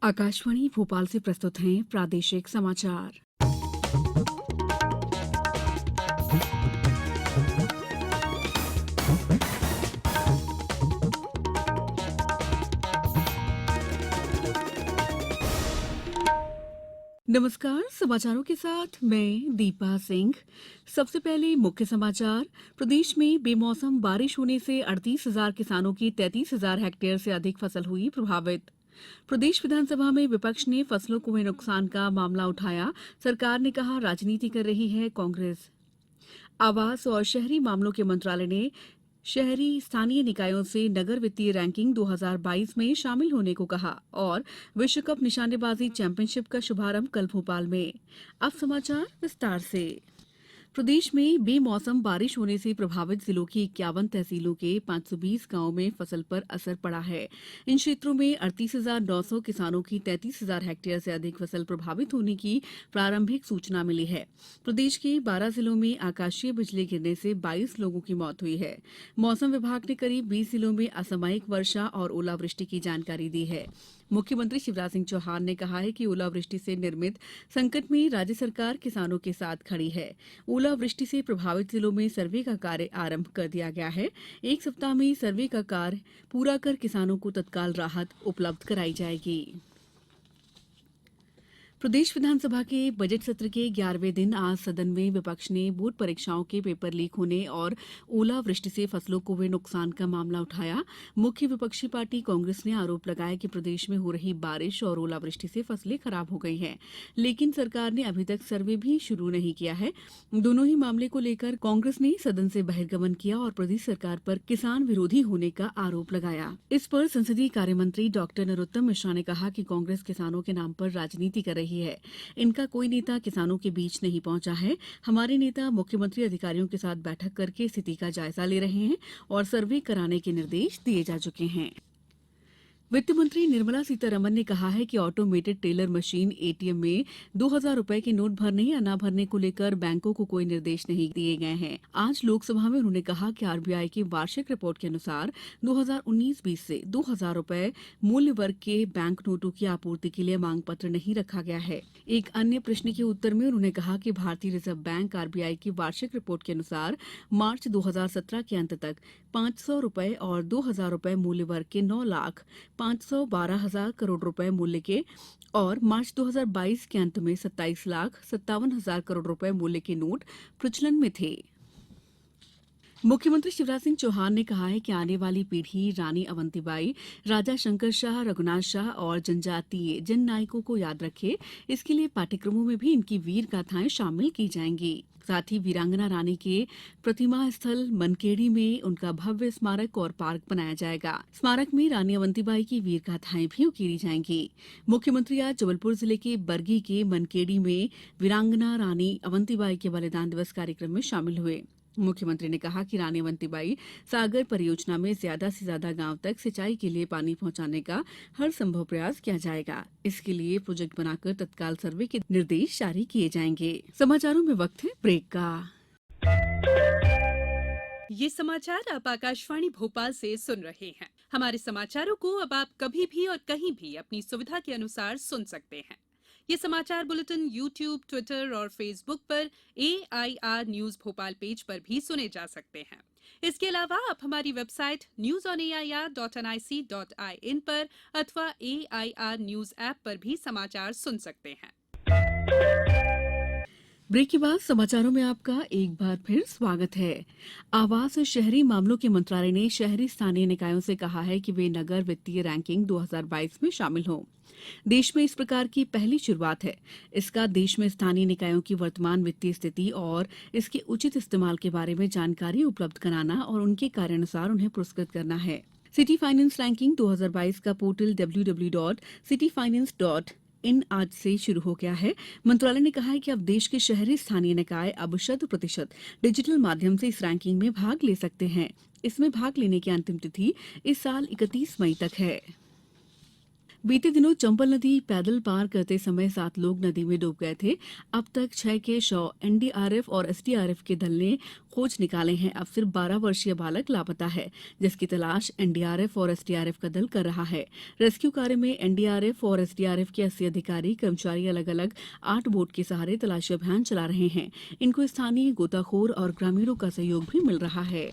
आकाशवाणी भोपाल से प्रस्तुत हैं प्रादेशिक समाचार। नमस्कार, समाचारों के साथ मैं दीपा सिंह। सबसे पहले मुख्य समाचार। प्रदेश में बेमौसम बारिश होने से 38,000 किसानों की 33,000 हेक्टेयर से अधिक फसल हुई प्रभावित। प्रदेश विधानसभा में विपक्ष ने फसलों को हुए नुकसान का मामला उठाया। सरकार ने कहा, राजनीति कर रही है कांग्रेस। आवास और शहरी मामलों के मंत्रालय ने शहरी स्थानीय निकायों से नगर वित्तीय रैंकिंग 2022 में शामिल होने को कहा। और विश्व कप निशानेबाजी चैंपियनशिप का शुभारंभ कल भोपाल में। अब समाचार विस्तार से। प्रदेश में बेमौसम बारिश होने से प्रभावित जिलों की 51 तहसीलों के 520 गांवों में फसल पर असर पड़ा है। इन क्षेत्रों में 38,900 किसानों की 33,000 हेक्टेयर से अधिक फसल प्रभावित होने की प्रारंभिक सूचना मिली है। प्रदेश के 12 जिलों में आकाशीय बिजली गिरने से 22 लोगों की मौत हुई है। मौसम विभाग ने करीब 20 जिलों में असामयिक वर्षा और ओलावृष्टि की जानकारी दी है। मुख्यमंत्री शिवराज सिंह चौहान ने कहा है कि ओलावृष्टि से निर्मित संकट में राज्य सरकार किसानों के साथ खड़ी है। ओलावृष्टि से प्रभावित जिलों में सर्वे का कार्य आरंभ कर दिया गया है। एक सप्ताह में सर्वे का कार्य पूरा कर किसानों को तत्काल राहत उपलब्ध कराई जाएगी। प्रदेश विधानसभा के बजट सत्र के 11वें दिन आज सदन में विपक्ष ने बोर्ड परीक्षाओं के पेपर लीक होने और ओलावृष्टि से फसलों को हुए नुकसान का मामला उठाया। मुख्य विपक्षी पार्टी कांग्रेस ने आरोप लगाया कि प्रदेश में हो रही बारिश और ओलावृष्टि से फसलें खराब हो गई हैं, लेकिन सरकार ने अभी तक सर्वे भी शुरू नहीं किया है। दोनों ही मामले को लेकर कांग्रेस ने सदन से बहिर्गमन किया और प्रदेश सरकार पर किसान विरोधी होने का आरोप लगाया। इस पर संसदीय कार्यमंत्री डॉक्टर नरोत्तम मिश्रा ने कहा कि कांग्रेस किसानों के नाम पर राजनीति कर रही है। इनका कोई नेता किसानों के बीच नहीं पहुंचा है। हमारे नेता मुख्यमंत्री अधिकारियों के साथ बैठक करके स्थिति का जायजा ले रहे हैं और सर्वे कराने के निर्देश दिए जा चुके हैं। वित्त मंत्री निर्मला सीतारमण ने कहा है कि ऑटोमेटेड टेलर मशीन एटीएम में 2,000 रुपए के नोट भरने या न भरने को लेकर बैंकों को कोई निर्देश नहीं दिए गए हैं। आज लोकसभा में उन्होंने कहा कि आरबीआई की वार्षिक रिपोर्ट के अनुसार 2019-20 से 2,000 रुपए मूल्य वर्ग के बैंक नोटों की आपूर्ति के लिए मांग पत्र नहीं रखा गया है। एक अन्य प्रश्न के उत्तर में उन्होंने कहा कि भारतीय रिजर्व बैंक आरबीआई की वार्षिक रिपोर्ट के अनुसार मार्च 2017 के अंत तक 500 रुपए और 2,000 रुपए मूल्य वर्ग के 9,512,000 करोड़ रुपए मूल्य के और मार्च 2022 के अंत में 27,57,000 करोड़ रुपए मूल्य के नोट प्रचलन में थे। मुख्यमंत्री शिवराज सिंह चौहान ने कहा है कि आने वाली पीढ़ी रानी अवंतीबाई, राजा शंकर शाह, रघुनाथ शाह और जनजातीय जन नायकों को याद रखे। इसके लिए पाठ्यक्रमों में भी इनकी वीर गाथाएं शामिल की जाएंगी। साथ ही वीरांगना रानी के प्रतिमा स्थल मनकेड़ी में उनका भव्य स्मारक और पार्क बनाया जाएगा। स्मारक में रानी अवंतीबाई की वीर गाथाएं भी उकेरी जाएंगी। मुख्यमंत्री आज जबलपुर जिले के बरगी के मनकेड़ी में वीरांगना रानी अवंतीबाई के बलिदान दिवस कार्यक्रम में शामिल हुए। मुख्यमंत्री ने कहा कि रानी अवंतीबाई सागर परियोजना में ज्यादा से ज्यादा गांव तक सिंचाई के लिए पानी पहुंचाने का हर संभव प्रयास किया जाएगा। इसके लिए प्रोजेक्ट बनाकर तत्काल सर्वे के निर्देश जारी किए जाएंगे। समाचारों में वक्त है ब्रेक का। ये समाचार आप आकाशवाणी भोपाल से सुन रहे हैं। हमारे समाचारों को अब आप कभी भी और कहीं भी अपनी सुविधा के अनुसार सुन सकते हैं। ये समाचार बुलेटिन YouTube, ट्विटर और फेसबुक पर AIR न्यूज भोपाल पेज पर भी सुने जा सकते हैं। इसके अलावा आप हमारी वेबसाइट newsonair.nic.in पर अथवा AIR न्यूज ऐप पर भी समाचार सुन सकते हैं। ब्रेक के बाद समाचारों में आपका एक बार फिर स्वागत है। आवास और शहरी मामलों के मंत्रालय ने शहरी स्थानीय निकायों से कहा है कि वे नगर वित्तीय रैंकिंग 2022 में शामिल हों। देश में इस प्रकार की पहली शुरुआत है। इसका देश में स्थानीय निकायों की वर्तमान वित्तीय स्थिति और इसके उचित इस्तेमाल के बारे में जानकारी उपलब्ध कराना और उनके कार्यानुसार उन्हें पुरस्कृत करना है। सिटी फाइनेंस रैंकिंग 2022 का पोर्टल www.cityfinance.in आज से शुरू हो गया है। मंत्रालय ने कहा है कि अब देश के शहरी स्थानीय निकाय अब 100% डिजिटल माध्यम से इस रैंकिंग में भाग ले सकते हैं। इसमें भाग लेने की अंतिम तिथि इस साल 31 मई तक है। बीते दिनों चंबल नदी पैदल पार करते समय 7 लोग नदी में डूब गए थे। अब तक 6 के शव एनडीआरएफ और एसडीआरएफ के दल ने खोज निकाले हैं। अब सिर्फ 12 वर्षीय बालक लापता है, जिसकी तलाश एनडीआरएफ और एसडीआरएफ का दल कर रहा है। रेस्क्यू कार्य में एनडीआरएफ और एसडीआरएफ के 80 अधिकारी कर्मचारी अलग अलग 8 बोट के सहारे तलाशी अभियान चला रहे हैं। इनको स्थानीय गोताखोर और ग्रामीणों का सहयोग भी मिल रहा है।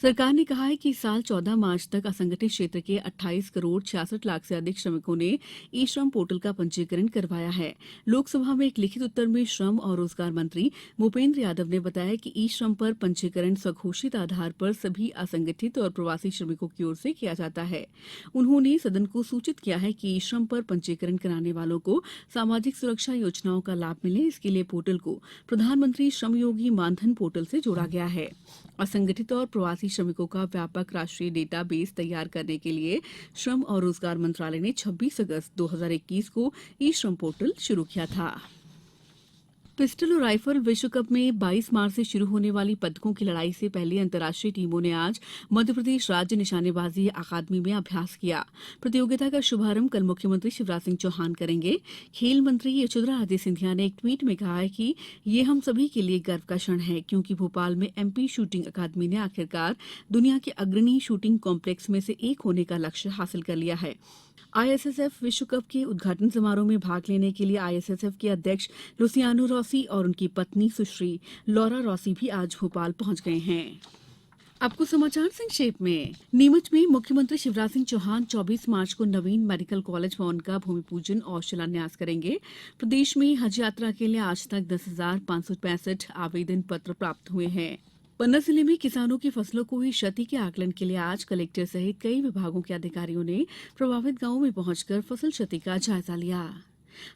सरकार ने कहा है कि इस साल 14 मार्च तक असंगठित क्षेत्र के 28 करोड़ 66 लाख से अधिक श्रमिकों ने ई श्रम पोर्टल का पंजीकरण करवाया है। लोकसभा में एक लिखित उत्तर में श्रम और रोजगार मंत्री भूपेंद्र यादव ने बताया कि ई श्रम पर पंजीकरण स्वघोषित आधार पर सभी असंगठित और प्रवासी श्रमिकों की ओर से किया जाता है। उन्होंने सदन को सूचित किया है कि ई श्रम पर पंजीकरण कराने वालों को सामाजिक सुरक्षा योजनाओं का लाभ मिले, इसके लिए पोर्टल को प्रधानमंत्री श्रमयोगी मानधन पोर्टल से जोड़ा गया है। असंगठित और प्रवासी श्रमिकों का व्यापक राष्ट्रीय डेटा बेस तैयार करने के लिए श्रम और रोजगार मंत्रालय ने 26 अगस्त 2021 को ई श्रम पोर्टल शुरू किया था। पिस्टल और राइफल विश्व कप में 22 मार्च से शुरू होने वाली पदकों की लड़ाई से पहले अंतर्राष्ट्रीय टीमों ने आज मध्यप्रदेश राज्य निशानेबाजी अकादमी में अभ्यास किया। प्रतियोगिता का शुभारंभ कल मुख्यमंत्री शिवराज सिंह चौहान करेंगे। खेल मंत्री यशोधराराजे सिंधिया ने एक ट्वीट में कहा है कि ये हम सभी के लिए गर्व का क्षण है, क्योंकि भोपाल में एमपी शूटिंग अकादमी ने आखिरकार दुनिया के अग्रणी शूटिंग कॉम्प्लेक्स में से एक होने का लक्ष्य हासिल कर लिया है। आईएसएसएफ विश्व कप के उद्घाटन समारोह में भाग लेने के लिए आईएसएसएफ के अध्यक्ष लुसियानो रॉसी और उनकी पत्नी सुश्री लॉरा रॉसी भी आज भोपाल पहुंच गए हैं। अब कुछ समाचार संक्षेप में। नीमच में मुख्यमंत्री शिवराज सिंह चौहान 24 मार्च को नवीन मेडिकल कॉलेज भवन का भूमि पूजन और शिलान्यास करेंगे। प्रदेश में हज यात्रा के लिए आज तक 10,565 आवेदन पत्र प्राप्त हुए हैं। पन्ना जिले में किसानों की फसलों को हुई क्षति के आकलन के लिए आज कलेक्टर सहित कई विभागों के अधिकारियों ने प्रभावित गांवों में पहुंचकर फसल क्षति का जायजा लिया।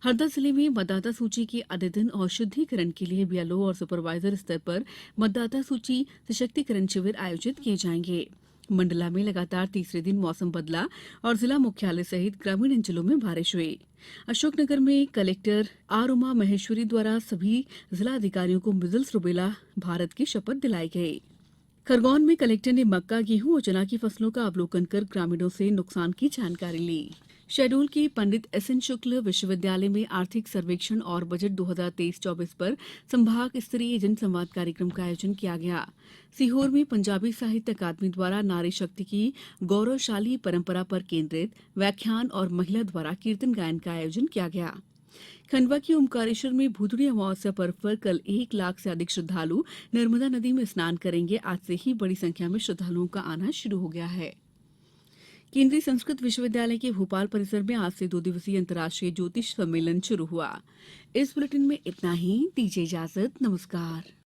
हरदा जिले में मतदाता सूची के अद्यतन और शुद्धिकरण के लिए बीएलओ और सुपरवाइजर स्तर पर मतदाता सूची सशक्तिकरण शिविर आयोजित किए जाएंगे। मंडला में लगातार तीसरे दिन मौसम बदला और जिला मुख्यालय सहित ग्रामीण अंचलों में बारिश हुई। अशोकनगर में कलेक्टर आर उमा महेश्वरी द्वारा सभी जिला अधिकारियों को मीजल्स रूबेला भारत की शपथ दिलाई गई। खरगोन में कलेक्टर ने मक्का, गेहूं और चना की फसलों का अवलोकन कर ग्रामीणों से नुकसान की जानकारी ली। शहडोल के पंडित एसएन शुक्ल विश्वविद्यालय में आर्थिक सर्वेक्षण और बजट 2023-24 पर संभाग स्तरीय जनसंवाद कार्यक्रम का आयोजन किया गया। सीहोर में पंजाबी साहित्य अकादमी द्वारा नारी शक्ति की गौरवशाली परंपरा पर केंद्रित व्याख्यान और महिला द्वारा कीर्तन गायन का आयोजन किया गया। खंडवा के ओमकारेश्वर में भूतड़ी अमावस्या पर्व पर कल 1 लाख से अधिक श्रद्धालु नर्मदा नदी में स्नान करेंगे। आज से ही बड़ी संख्या में श्रद्धालुओं का आना शुरू हो गया है। केंद्रीय संस्कृत विश्वविद्यालय के भोपाल परिसर में आज से 2 दिवसीय अंतर्राष्ट्रीय ज्योतिष सम्मेलन शुरू हुआ। इस बुलेटिन में इतना ही। दीजिए इजाजत। नमस्कार।